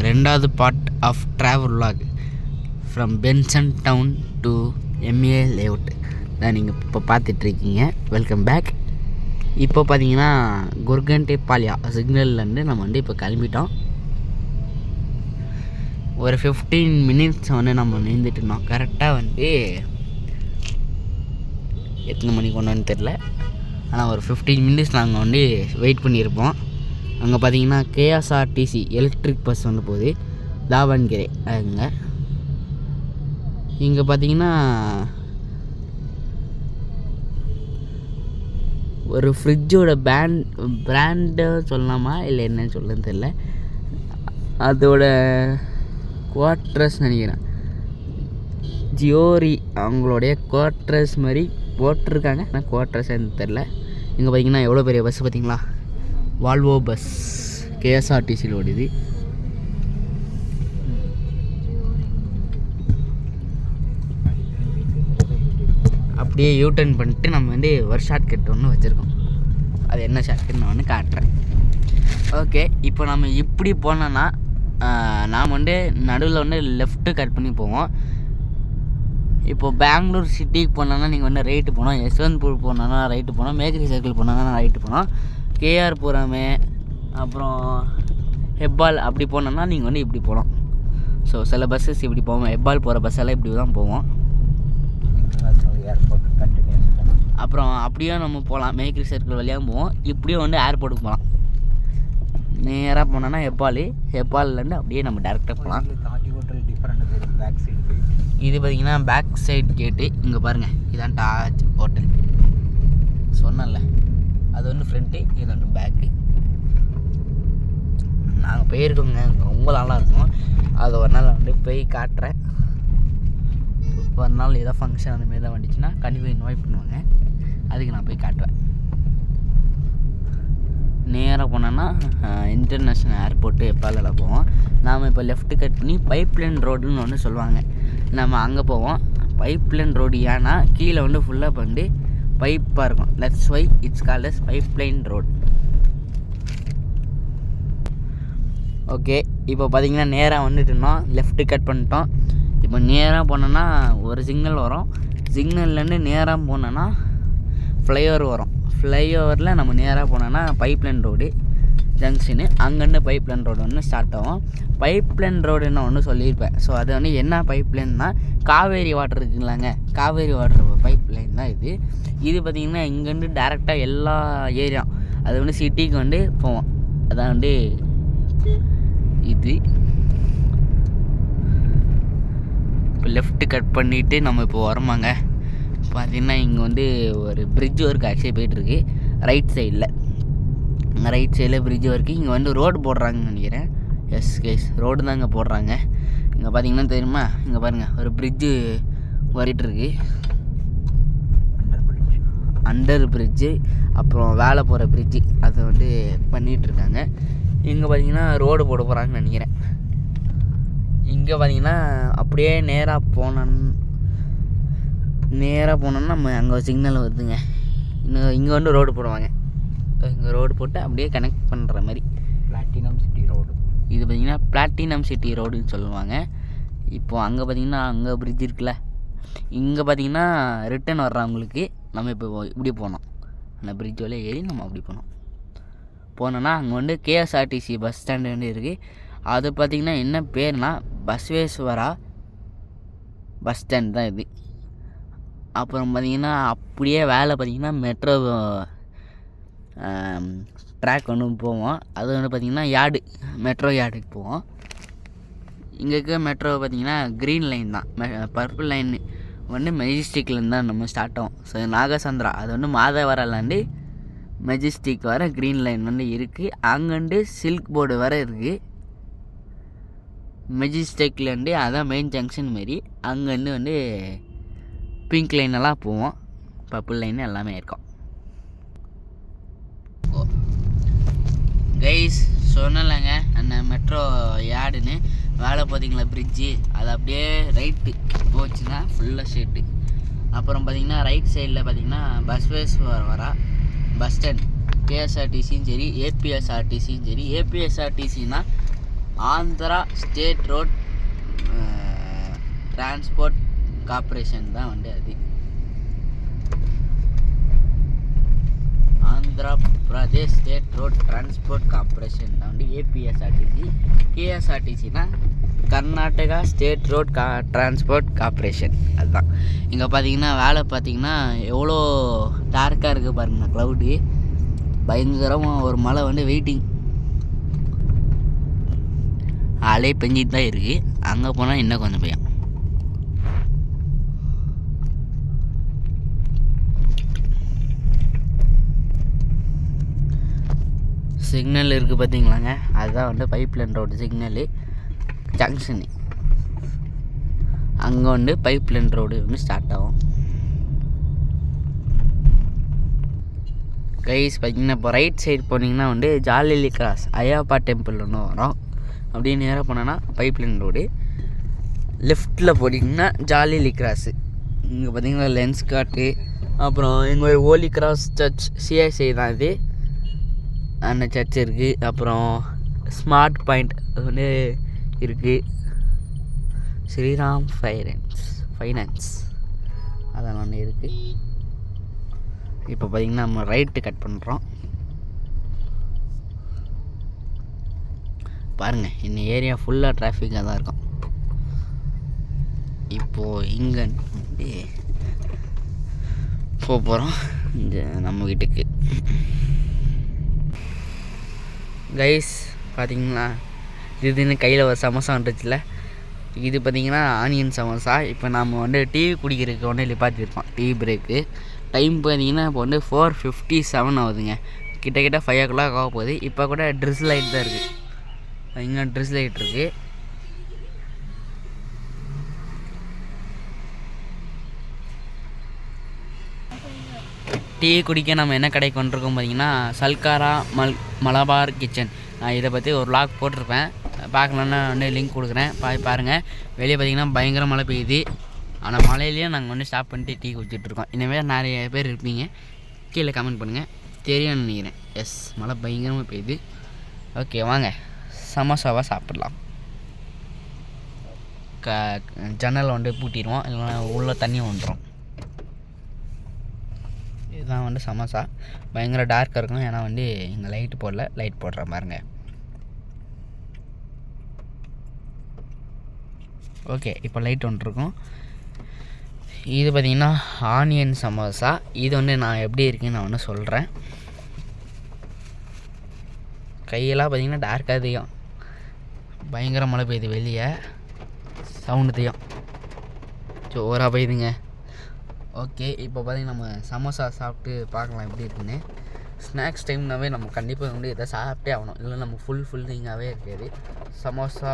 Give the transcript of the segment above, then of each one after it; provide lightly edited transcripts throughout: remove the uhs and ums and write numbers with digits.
ரெண்டாவது part of travel vlog from Benson Town to MA layout தான் நீங்கள் இப்போ பார்த்துட்ருக்கீங்க. Welcome back. இப்போ பார்த்தீங்கன்னா குர்கன்டே பாலியா சிக்னல்லேருந்து நம்ம வந்து இப்போ கிளம்பிட்டோம். ஒரு 15 மினிட்ஸ் வந்து நம்ம நின்றுட்டு இருந்தோம். கரெக்டாக வந்து எத்தனை மணிக்கு ஒன்றுன்னு தெரில, ஆனால் ஒரு 15 மினிட்ஸ் நாங்கள் வந்து வெயிட் பண்ணியிருப்போம். அங்கே பார்த்தீங்கன்னா கேஎஸ்ஆர்டிசி எலக்ட்ரிக் பஸ் வந்து போகுது தாவண்கெரே. அங்கே இங்கே பார்த்தீங்கன்னா ஒரு ஃப்ரிட்ஜோட பிராண்டு சொல்லலாமா இல்லை என்னன்னு சொல்லன்னு தெரில, அதோட குவார்ட்ரஸ் நினைக்கிறேன், ஜியோரி அவங்களுடைய குவார்ட்ரஸ் மாதிரி போட்டிருக்காங்க. ஆனால் குவார்ட்ரஸ் எனக்கு தெரில. இங்கே பார்த்தீங்கன்னா எவ்வளோ பெரிய பஸ் பார்த்தீங்களா, வால்வோ பஸ் கேஎஸ்ஆர்டிசியில் ஓடுது. அப்படியே யூட்டர்ன் பண்ணிட்டு நம்ம வந்து ஒரு ஷார்ட்கட் ஒன்று வச்சுருக்கோம். அது என்ன ஷார்ட்கட் நான் வந்து காட்டுறேன். ஓகே, இப்போ நம்ம இப்படி போனோன்னா நாம் வந்து நடுவில் வந்து லெஃப்ட்டு கட் பண்ணி போவோம். இப்போது பெங்களூர் சிட்டிக்கு போனோன்னா நீங்கள் வந்து ரைட்டு போனோம், யஸ்வந்த்பூர் போனோன்னா ரைட்டு போனோம், மேக்ரி சர்க்கிள் போனோன்னா ரைட்டு போனோம், கேஆர் புரமே அப்புறம் ஹெப்பால் அப்படி போனோன்னா நீங்கள் வந்து இப்படி போகலாம். ஸோ சில பஸ்ஸஸ் இப்படி போவோம், ஹெப்பால் போகிற பஸ்ஸெல்லாம் இப்படி தான் போவோம். அப்புறம் அப்படியே நம்ம போகலாம், மேக்ரி சர்க்கிள் வழியாக போவோம். இப்படியும் வந்து ஏர்போர்ட்டுக்கு போகலாம். நேராக போனோன்னா ஹெப்பால்லேருந்து அப்படியே நம்ம டேரெக்டாக போகலாம். இது பார்த்திங்கன்னா பேக் சைடு கேட்டு. இங்கே பாருங்கள், இதான் டாஜ் ஹோட்டல் சொன்னல, அது வந்து ஃப்ரண்ட்டு, இது வந்து பேக்கு. நாங்கள் போயிருக்கோங்க, ரொம்ப நல்லா இருக்கும். அது ஒரு நாள் வந்து போய் காட்டுறேன். ஒரு நாள் ஏதோ ஃபங்க்ஷன் அந்த மாரி தான் வந்துச்சுன்னா கண்டிப்பாக இன்வைட் பண்ணுவாங்க, அதுக்கு நான் போய் காட்டுவேன். நேராக போனோன்னா இன்டர்நேஷ்னல் ஏர்போர்ட்டு எப்பாலில் போவோம். நாம் இப்போ லெஃப்ட்டு கட் பண்ணி பைப்லைன் ரோடுன்னு ஒன்று சொல்லுவாங்க, நம்ம அங்கே போவோம். பைப்லைன் ரோடு ஏன்னா கீழே வந்து ஃபுல்லாக வந்து பைப்பாக இருக்கும், that's why it's called as pipeline road. Okay, இப்போ பார்த்தீங்கன்னா நேராக வந்துட்டுனோம், லெஃப்ட்டு கட் பண்ணிட்டோம். இப்போ நேராக போனோன்னா ஒரு சிக்னல் வரும், சிக்னல்லேருந்து நேராக போனோன்னா ஃப்ளைஓவர் வரும். ஃப்ளைஓவரில் நம்ம நேராக போனோன்னா பைப்லைன் ரோடு ஜங்ஷனு, அங்கேருந்து பைப்லைன் ரோடு ஒன்று ஸ்டார்ட் ஆகும். பைப்லைன் ரோடுன்னு ஒன்று சொல்லியிருப்பேன். ஸோ அது வந்து என்ன பைப்லைன்னா காவேரி வாட்டர் இருக்குங்களாங்க, காவேரி வாட்டர் பைப்லைன் தான் இது. இது பார்த்திங்கன்னா இங்கேருந்து டேரெக்டாக எல்லா ஏரியா, அது வந்து சிட்டிக்கு வந்து போவோம். அதான் வந்து இது. இப்போ லெஃப்ட்டு கட் பண்ணிவிட்டு நம்ம இப்போ வரமாங்க. பார்த்திங்கன்னா இங்கே வந்து ஒரு பிரிட்ஜ் ஒர்க் ஆக்சுவலி போய்ட்டுருக்கு ரைட் சைடில். ரைட் சைடில் பிரிட்ஜ் ஒர்க்கு. இங்கே வந்து ரோடு போடுறாங்கன்னு நினைக்கிறேன். எஸ் கேஸ், ரோடு தான் இங்கே போடுறாங்க. இங்கே பார்த்தீங்கன்னா தெரியுமா, இங்கே பாருங்கள் ஒரு பிரிட்ஜு வரட்டுருக்கு, அண்டர் பிரிட்ஜு, அப்புறம் வேலை போகிற பிரிட்ஜு, அதை வந்து பண்ணிகிட்ருக்காங்க. இங்கே பார்த்தீங்கன்னா ரோடு போட போகிறாங்கன்னு நினைக்கிறேன். இங்கே பார்த்தீங்கன்னா அப்படியே நேராக போனோன்னா நம்ம அங்கே ஒரு சிக்னல் வருதுங்க. இங்கே வந்து ரோடு போடுவாங்க. இங்கே ரோடு போட்டு அப்படியே கனெக்ட் பண்ணுற மாதிரி பிளாட்டினம் சிட்டி ரோடு. இது பார்த்திங்கன்னா பிளாட்டினம் சிட்டி ரோடுன்னு சொல்லுவாங்க. இப்போது அங்கே பார்த்திங்கன்னா அங்கே பிரிட்ஜ் இருக்குல்ல, இங்கே பார்த்திங்கன்னா ரிட்டன் வர்றவங்களுக்கு நம்ம இப்போ இப்படி போனோம், அந்த பிரிட்ஜ் வழியாக ஏறி நம்ம அப்படி போனோன்னா அங்கே வந்து கேஎஸ்ஆர்டிசி பஸ் ஸ்டாண்டு வந்து இருக்குது. அது பார்த்திங்கன்னா என்ன பேர்னா பஸ்வேஸ்வரா பஸ் ஸ்டாண்ட் தான் இது. அப்புறம் பார்த்திங்கன்னா அப்படியே வேலை பார்த்திங்கன்னா மெட்ரோ ட்ராக் ஒன்று போவோம். அது வந்து பார்த்திங்கன்னா யார்டு, மெட்ரோ யார்டுக்கு போவோம். இங்கே இருக்க மெட்ரோ பார்த்திங்கன்னா க்ரீன் லைன் தான், பர்பிள் லைன் வந்து மெஜிஸ்டிக்லேருந்து தான் நம்ம ஸ்டார்ட் ஆகும். ஸோ நாகசந்திரா அது வந்து மாதவராலேருந்து மெஜிஸ்டிக் வர க்ரீன் லைன் வந்து இருக்குது. அங்கேருந்து சில்க் போர்டு வர இருக்குது. மெஜிஸ்டிக்லேருந்து அதான் மெயின் ஜங்ஷன் மாரி, அங்கேருந்து வந்து பிங்க் லைனெல்லாம் போவோம், பர்பிள் லைன் எல்லாமே இருக்கும். கைஸ் சொன்னலைங்க அந்த மெட்ரோ யார்டுன்னு, வேலை பார்த்தீங்களா பிரிட்ஜு, அது அப்படியே ரைட்டு போச்சுன்னா ஃபுல்லாக ஸ்ட்ரெயிட்டு. அப்புறம் பார்த்திங்கன்னா ரைட் சைடில் பார்த்திங்கன்னா பஸ்வேஸ்வர் வரா பஸ் ஸ்டாண்ட், கேஎஸ்ஆர்டிசியும் சரி ஏபிஎஸ்ஆர்டிசியும் சரி. ஏபிஎஸ்ஆர்டிசின்னா Andhra state road transport corporation தான் வந்து அது. Andhra Pradesh state road transport corporation தான் வந்து ஏபிஎஸ்ஆர்டிசி. கேஎஸ்ஆர்டிசினா Karnataka state road transport corporation. அதுதான். இங்கே பார்த்தீங்கன்னா வேலை பார்த்தீங்கன்னா எவ்வளோ டார்க்காக இருக்குது பாருங்க. க்ளவுடு பயங்கரமாக, ஒரு மழை வந்து வெயிட்டிங். ஆளே பெஞ்சிட்டு தான் இருக்குது. அங்கே போனால் இன்னும் கொஞ்சம் பயம். சிக்னல் இருக்குது பார்த்தீங்களாங்க, அதுதான் வந்து pipe line road signal junction. அங்கே வந்து பைப் லைன் ரோடு வந்து ஸ்டார்ட் ஆகும். கைஸ் பார்த்தீங்கன்னா இப்போ ரைட் சைடு போனீங்கன்னா வந்து ஜாலிலி கிராஸ் ஐயாப்பா டெம்பிள் ஒன்று வரும். அப்படியே நேராக போனோன்னா பைப் லைன் ரோடு. லெஃப்ட்டில் போனீங்கன்னா ஜாலிலி கிராஸு. இங்கே பார்த்தீங்கன்னா லென்ஸ் காட்டு. அப்புறம் எங்கள் ஹோலி கிராஸ் சர்ச் சிஐசி தான் இது, அந்த சர்ச் இருக்குது. அப்புறம் ஸ்மார்ட் பாயிண்ட் வந்து இருக்குது. ஸ்ரீராம் ஃபைனான்ஸ் அதெல்லாம் ஒன்று இருக்குது. இப்போ பார்த்திங்கன்னா நம்ம ரைட்டு கட் பண்ணுறோம். பாருங்கள், இந்த ஏரியா ஃபுல்லாக டிராஃபிக்காக தான் இருக்கும். இப்போது இங்கே போகிறோம் இந்த நம்ம வீட்டுக்கு. கைஸ் பார்த்தீங்கன்னா திடீர்னு கையில் ஒரு சமோசா வந்துச்சுல, இது பார்த்திங்கன்னா ஆனியன் சமோசா. இப்போ நம்ம வந்து டீ குடிக்கிறதுக்கு ஒன்று நிப்பாட்டியிருக்கோம், டீ பிரேக்கு. டைம் பார்த்திங்கன்னா இப்போ வந்து 4:57 ஆகுதுங்க. கிட்ட 5 o'clock ஆக போகுது. இப்போ கூட ட்ரிஸ் லைட் தான் இருக்குது. இங்கே ட்ரிஸ் லைட் இருக்குது. டீ குடிக்க நம்ம என்ன கடைக்கு வந்துருக்கோம் பார்த்திங்கன்னா சல்காரா மலபார் கிச்சன். நான் இதை பற்றி ஒரு vlog போட்டிருப்பேன், பார்க்கலன்னா வந்து லிங்க் கொடுக்குறேன், பாருங்கள். வெளியே பார்த்திங்கன்னா பயங்கர மழை பெய்யுது. ஆனால் மழையிலேயும் நாங்கள் வந்து ஸ்டாப் பண்ணிட்டு டீ குடிச்சிட்ருக்கோம். இனிமேல் நிறைய பேர் இருப்பீங்க, கீழே கமெண்ட் பண்ணுங்கள், தெரியும்னு நினைக்கிறேன். எஸ், மழை பயங்கரமாக பெய்யுது. ஓகே, வாங்க சமோசாவாக சாப்பிட்லாம். ஜன்னல் வந்து பூட்டிடுவோம், இல்லைன்னா உள்ளே தண்ணி வந்துடும். இதுதான் வந்து சமோசா. பயங்கர டார்க்காக இருக்கும், ஏன்னா வந்து இங்கே லைட்டு போடல, லைட் போடுற பாருங்க. ஓகே, இப்போ லைட் ஒன்று இருக்கும். இது பார்த்திங்கன்னா ஆனியன் சமோசா. இது வந்து நான் எப்படி இருக்குன்னு நான் ஒன்று சொல்கிறேன். கையெல்லாம் பார்த்திங்கன்னா டார்க்காக தெரியும். பயங்கர மழை பெய்யுது, வெளியே சவுண்டு தெரியும், ஜோராக பெய்யுதுங்க. ஓகே, இப்போ பார்த்திங்கன்னா நம்ம சமோசா சாப்பிட்டு பார்க்கலாம் எப்படி இருக்குன்னு. ஸ்நாக்ஸ் டைம்னாவே நம்ம கண்டிப்பாக வந்து இதை சாப்பிட்டே ஆகணும், இல்லை நம்ம ஃபுல் திங்காகவே இருக்காது. சமோசா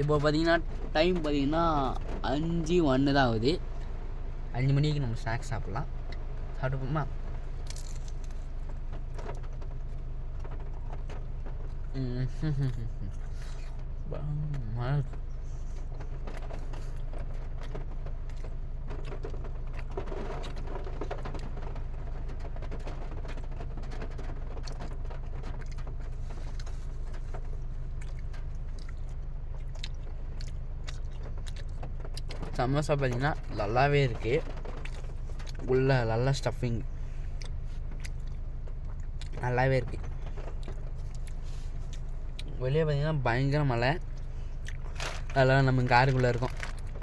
இப்போ பார்த்திங்கன்னா டைம் பார்த்திங்கன்னா 5:01 தான் ஆகுது. 5 மணிக்கு நம்ம ஸ்நாக்ஸ் சாப்பிட்லாம். சாப்பிட்டுப்போமா? சமோசா பார்த்திங்கன்னா நல்லாவே இருக்குது. உள்ள நல்ல ஸ்டஃபிங் நல்லாவே இருக்குது. வெளியே பார்த்திங்கன்னா பயங்கர மழை. அதெல்லாம் நம்ம காருக்குள்ளே இருக்கோம்.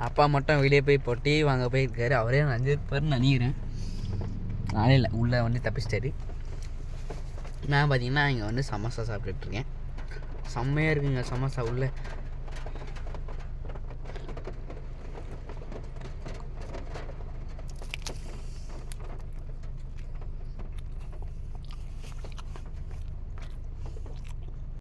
அப்பா மட்டும் வெளியே போய் டீ வாங்க போயிருக்காரு. அவரே 5 பேர்னு நினைக்கிறேன். நானே இல்லை, உள்ளே வந்து தப்பிச்சிட்டாரு. நான் பார்த்திங்கன்னா இங்கே வந்து சமோசா சாப்பிட்டுட்ருக்கேன். செம்மையாக இருக்குங்க சமோசா. உள்ள